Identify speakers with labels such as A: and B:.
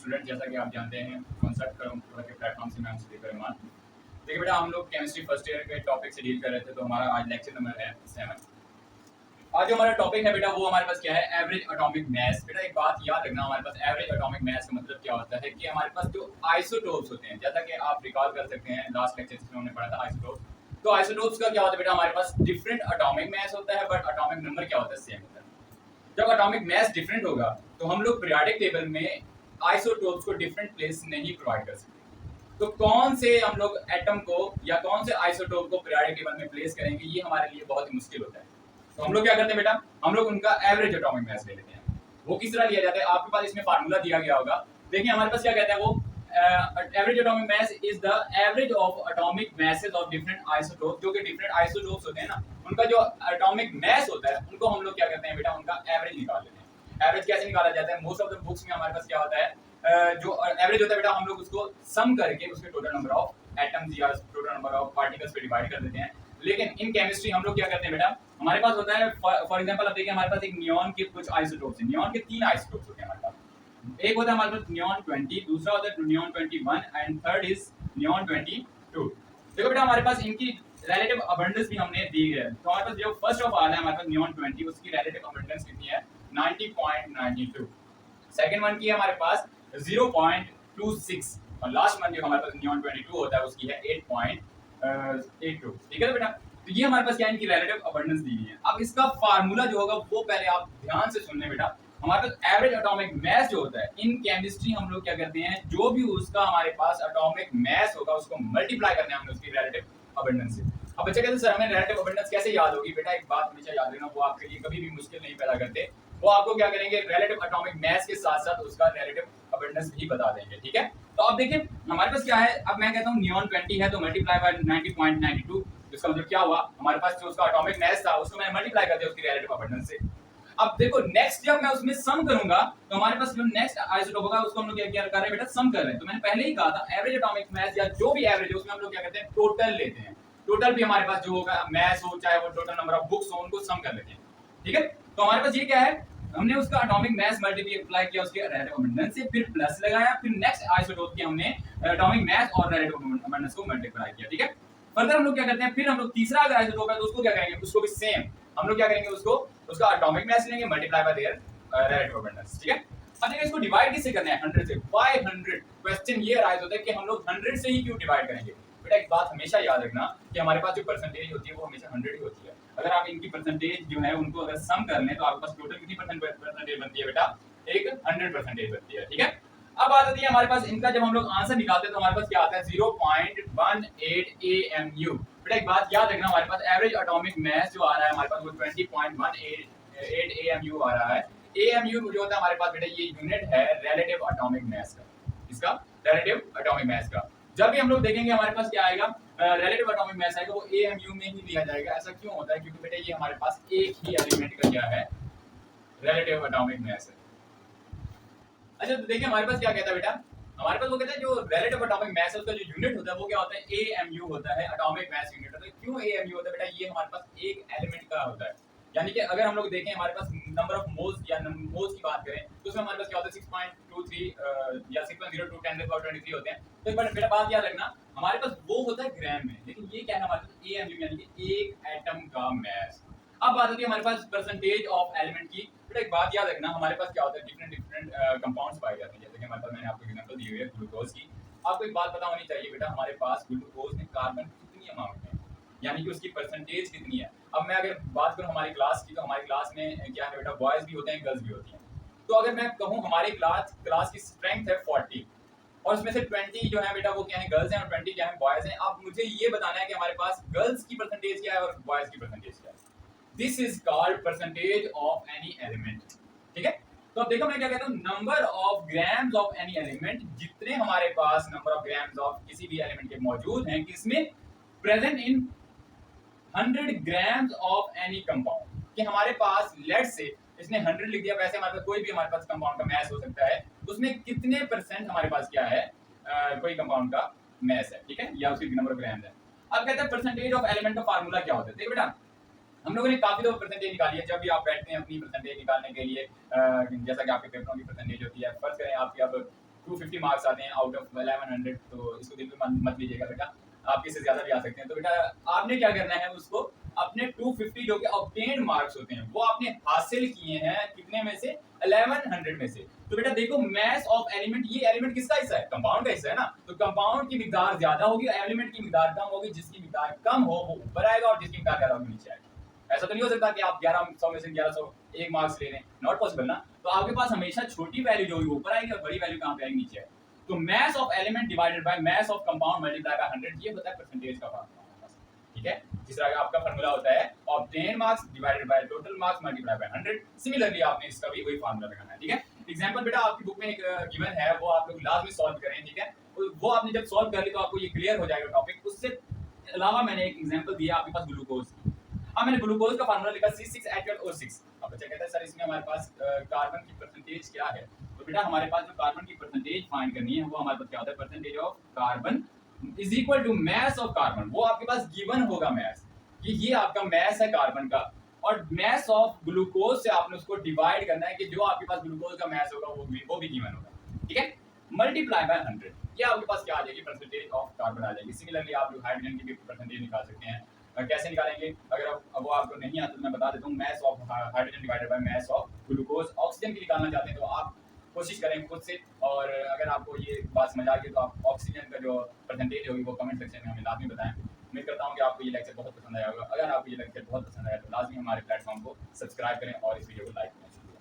A: Student, जैसा कि आप जानते हैं कॉन्सेप्ट के प्लेटफॉर्म से मैं आपसे देकर रहमान। देखिए बेटा, हम लोग केमिस्ट्री फर्स्ट ईयर के टॉपिक से डील कर रहे थे, तो हमारा आज लेक्चर नंबर है 7। आज जो हमारा टॉपिक है बेटा वो हमारे पास क्या है, एवरेज एटॉमिक मास। बेटा एक बात याद रखना, हमारे पास एवरेज एटॉमिक मास का मतलब क्या होता है कि हमारे पास जो आइसोटोप्स होते हैं, जैसा कि आप रिकॉल कर सकते हैं लास्ट लेक्चर में हमने पढ़ा था आइसोटोप। तो आइसोटोप्स का क्या होता है बेटा, हमारे पास डिफरेंट एटॉमिक मास होता है बट एटॉमिक नंबर क्या होता है, सेम होता है। जब एटॉमिक मास डिफरेंट होगा तो हम लोग पीरियोडिक टेबल में आइसोटोप्स को डिफरेंट प्लेस नहीं प्रोवाइड कर सकते। तो कौन से हम लोग एटम को या कौन से आइसोटोप को पीरियोडिक टेबल में प्लेस करेंगे, ये हमारे लिए बहुत ही मुश्किल होता है। तो हम लोग क्या करते हैं बेटा, हम लोग उनका एवरेज एटॉमिक मास ले लेते हैं। वो किस तरह लिया जाता है, आपके पास इसमें फार्मूला दिया गया होगा। देखिए हमारे पास क्या कहता है वो, average atomic mass is the average of atomic masses of different isotope. जो कि डिफरेंट आइसोटोप्स होते हैं ना, उनका जो एटॉमिक मास होता है उनको हम लोग क्या करते हैं बेटा, उनका एवरेज निकाल लेते हैं। एवरेज कैसे निकाला जाता है, मोस्ट ऑफ द बुक्स में हमारे पास क्या होता है, जो एवरेज होता है बेटा, हम लोग उसको सम करके उसके टोटल नंबर ऑफ एटम्स या टोटल नंबर ऑफ पार्टिकल्स पे डिवाइड कर देते हैं। लेकिन इन केमिस्ट्री हम लोग क्या करते हैं बेटा, हमारे पास होता है फॉर एग्जांपल, अब देखिए हमारे पास एक नियॉन के कुछ आइसोटोप्स हैं। नियॉन के 3 आइसोटोप्स होते हैं हमारे पास। एक होता है हमारे पास नियॉन 20, दूसरा होता है neon 21 and third is neon 22। देखो बेटा हमारे पास इनकी रिलेटिव अबंडेंस भी हमने दी है। तो हमारे पास जो फर्स्ट ऑफ ऑल है हमारे पास नियॉन 20, उसकी रिलेटिव अबंडेंस कितनी है, 90.92। सेकंड वन की है हमारे पास 0.26 और लास्ट वन जो हमारे पास नियॉन 22 होता है उसकी है 8.82। ठीक है बेटा, तो ये हमारे पास क्या है, इनकी रिलेटिव अबंडेंस दी गई है। अब इसका फार्मूला जो होगा वो पहले आप ध्यान से सुन लें बेटा। हमारे पास एवरेज एटॉमिक मास जो होता है इन केमिस्ट्री हम लोग क्या करते हैं, जो भी उसका हमारे पास एटॉमिक मास होगा उसको मल्टीप्लाई करना है हमने उसकी रिलेटिव अबंडेंस से। अब बच्चे कहते हैं सर हमें रिलेटिव अबंडेंस कैसे याद होगी, बेटा एक बात हमेशा याद रखना, वो आपके लिए कभी भी मुश्किल नहीं पैदा करते। वो आपको क्या करेंगे, रिलेटिव एटॉमिक मास के साथ साथ उसका रिलेटिव अबंडेंस भी बता देंगे। ठीक है, तो अब देखिए हमारे पास क्या है, अब मैं कहता हूं नियॉन 20 है तो मल्टीप्लाई बाय 90.92। इसका मतलब क्या हुआ, हमारे पास जो उसका एटॉमिक मास था उसको मैंने मल्टीप्लाई कर दिया उसकी रिलेटिव अबंडेंस से। अब देखो नेक्स्ट जब मैं उसमें सम करूंगा तो हमारे पास जो नेक्स्ट आइसोटोप होगा उसको हम लोग क्या कर रहे हैं बेटा, सम कर रहे हैं। तो मैंने पहले ही कहा था एवरेज एटॉमिक मास या जो भी एवरेज है उसमें हम लोग क्या करते हैं, टोटल लेते हैं। टोटल भी हमारे पास जो होगा मास हो चाहे वो टोटल नंबर ऑफ बुक्स हो, उनको सम कर लेते हैं। ठीक है, तो हमारे पास ये क्या है, हमने उसका एटॉमिक मास मल्टीप्लाई किया उसके रिलेटिव अबंडेंस से, फिर प्लस लगाया, फिर नेक्स्ट आइसोटोप की हमने एटॉमिक मास और रिलेटिव अबंडेंस को मल्टीप्लाई किया। ठीक है, फर्दर हम लोग क्या करते हैं, फिर हम लोग तीसरा अगर आइसोटोप है तो उसको क्या करेंगे, उसको भी सेम हम लोग क्या करेंगे, उसको उसका एटॉमिक मास लेंगे multiply by there relative abundance. ठीक है, अब देखिए इसको डिवाइड किससे करना है, 100 से। 500 क्वेश्चन ये राइज होता है कि हम लोग 100 से ही क्यों डिवाइड करेंगे। बेटा एक बात हमेशा याद रखना कि हमारे पास जो परसेंटेज होती है वो हमेशा 100 ही होती है। अगर आप इनकी परसेंटेज जो है उनको अगर सम कर लें तो आपके पास टोटल कितनी परसेंटेज बनती है बेटा, एक 100% बनती है। ठीक है, अब बात आती है हमारे पास इनका, जब हम लोग आंसर निकालते हैं तो हमारे पास क्या आता है, 0.18 AMU। बेटा एक बात याद रखना, हमारे पास एवरेज एटॉमिक मास जो आ रहा है हमारे पास वो 20.18 AMU आ रहा है। AMU जो होता है हमारे पास बेटा ये यूनिट है रिलेटिव एटॉमिक मास का, इसका रिलेटिव एटॉमिक मास का। जब भी हम लोग देखेंगे हमारे पास क्या आएगा, रिलेटिव एटॉमिक मास आएगा वो AMU में ही लिया जाएगा। ऐसा क्यों होता है, क्योंकि बेटा ये हमारे पास एक ही एलिमेंट का क्या है, रिलेटिव एटॉमिक मास है। अच्छा तो देखिए हमारे पास क्या कहता है बेटा, हमारे पास वो कहता है जो रिलेटिव एटॉमिक मास है उसका जो यूनिट होता है वो क्या होता है, AMU होता है, एटॉमिक मास यूनिट होता है। क्यों AMU होता है बेटा, ये हमारे पास एक एलिमेंट का होता है। यानी कि अगर हम लोग देखें हमारे पास नंबर ऑफ मोल्स या मोल्स की बात करें तो उसमें हमारे पास क्या होता है 6.23 या 6.02 10^23 होते हैं। तो एक बार बेटा बात याद रखना, हमारे पास वो होता है ग्राम में, लेकिन ये क्या है हमारे पास AMU यानी कि एक एटम का मास। अब बात होती है हमारे पास परसेंटेज ऑफ एलिमेंट की। बेटा एक बात याद रखना, हमारे पास क्या होता है डिफरेंट कंपाउंड्स पाए जाते हैं। जैसे कि हमारे पास मैंने आपको एग्जांपल दी हुई है ग्लूकोज की। आपको एक बात पता होनी चाहिए बेटा, हमारे पास ग्लूकोज में कार्बन कितनी अमाउंट है, यानी कि उसकी परसेंटेज कितनी है। अब मैं अगर बात करूं हमारी क्लास की, तो हमारी क्लास में क्या है बेटा, बॉयज भी होते हैं गर्ल्स भी होती हैं। तो अगर मैं कहूं हमारी क्लास की स्ट्रेंथ है 40 और उसमें से 20 जो है बेटा वो क्या है, गर्ल्स हैं और 20 क्या है, बॉयज हैं। अब मुझे ये बताना है कि हमारे पास गर्ल्स की परसेंटेज क्या है और बॉयज की परसेंटेज क्या है। This is called percentage of any element. ठीक है, तो अब देखो मैं क्या कहता हूं, number of grams of any element, जितने हमारे पास नंबर ऑफ ग्राम्स ऑफ किसी भी एलिमेंट के मौजूद हैं किसमें, present in 100 grams of any compound. कि हमारे पास लेट से इसने 100 लिख दिया, वैसे हमारे पास कोई भी हमारे पास कंपाउंड का मास हो सकता है, उसमें कितने परसेंट हमारे पास क्या है, कोई कंपाउंड का मास है। ठीक है, या उसकी नंबर ऑफ ग्राम्स है। अब कहते हैं परसेंटेज ऑफ एलिमेंट का फार्मूला क्या होता है। देखो बेटा हम लोगों ने काफी दफा परसेंटेज निकाली है। जब भी आप बैठते हैं अपनी परसेंटेज निकालने के लिए, जैसा कि आपके पेपरों की परसेंटेज होती है, फर्ज करें आपकी अब 250 मार्क्स आते हैं आउट ऑफ 1100, तो इसको दिल पे मत लीजिएगा बेटा, आपके से ज़्यादा भी आ सकते हैं। तो बेटा आपने क्या करना है, उसको अपने 250 जो कि ऑब्टेन्ड मार्क्स होते हैं वो आपने हासिल किए हैं कितने में से, 1100 में से। तो बेटा देखो मास ऑफ एलिमेंट, ये एलिमेंट किसका हिस्सा है, कंपाउंड का हिस्सा है ना, तो कंपाउंड की मिकदार ज्यादा होगी, एलिमेंट की मिकदार कम होगी, जिसकी मिकदार कम हो वो ऊपर आएगा और जिसकी मिकदार ज्यादा होगी नीचे आएगा। ऐसा तो नहीं हो सकता कि आप 1100 में से 1100 एक मार्क्स ले लें, नॉट पॉसिबल ना। तो आपके पास हमेशा छोटी वैल्यू जो होगी ऊपर आएगी और बड़ी वैल्यू कहाँ पे आएगी, नीचे आएगी। तो mass of element divided by mass of compound multiply by 100, ये होता है परसेंटेज का फार्मूला। ठीक है, जिस तरह का आपका फार्मूला होता है obtain marks divided by total marks multiply by 100, similarly आपने इसका भी वही फार्मूला लगाना है। ठीक है, एग्जांपल बेटा आपकी बुक में एक गिवन है, वो आप लोग लास्ट में सॉल्व करें। ठीक है, वो आपने जब सॉल्व कर ली तो आपको ये क्लियर हो जाएगा टॉपिक। उससे अलावा मैंने एक एग्जांपल दिया आपके पास ग्लूकोज। अब मैंने ग्लूकोज का फार्मूला लिखा C6H12O6। अब बच्चा कहता है सर इसमें हमारे पास कार्बन की परसेंटेज क्या है, तो बेटा हमारे पास जो कार्बन की परसेंटेज फाइंड करनी है वो हमारे पास क्या होता है, percentage of carbon is equal to mass of carbon. वो आपके पास गिवन होगा मास, कि ये आपका मास है कार्बन का, और मास ऑफ ग्लूकोज से आपने उसको डिवाइड करना है कि जो आपके पास ग्लूकोज का मास होगा वो भी गिवन होगा। ठीक है, मल्टीप्लाई बाय 100, ये आपके पास क्या आ जाएगी, परसेंटेज ऑफ कार्बन आ जाएगी। सिमिलरली आप लोग हाइड्रोजन की भी परसेंटेज निकाल सकते हैं। कैसे निकालेंगे, अगर अब वो आपको नहीं आता तो मैं बता देता हूँ। Mass of hydrogen divided by mass of glucose. Oxygen की निकालना चाहते हैं तो आप कोशिश करें खुद से, और अगर आपको ये बात समझ आ गई तो आप ऑक्सीजन का जो परसेंटेज होगी वो कमेंट सेक्शन में हमें लाजमी बताएं। उम्मीद करता हूँ कि आपको ये लेक्चर बहुत पसंद आया होगा। अगर आपको ये लेक्चर बहुत पसंद आया तो लाजमी हमारे प्लेटफॉर्म को सब्सक्राइब करें और इस वीडियो को लाइक करें। शुक्रिया।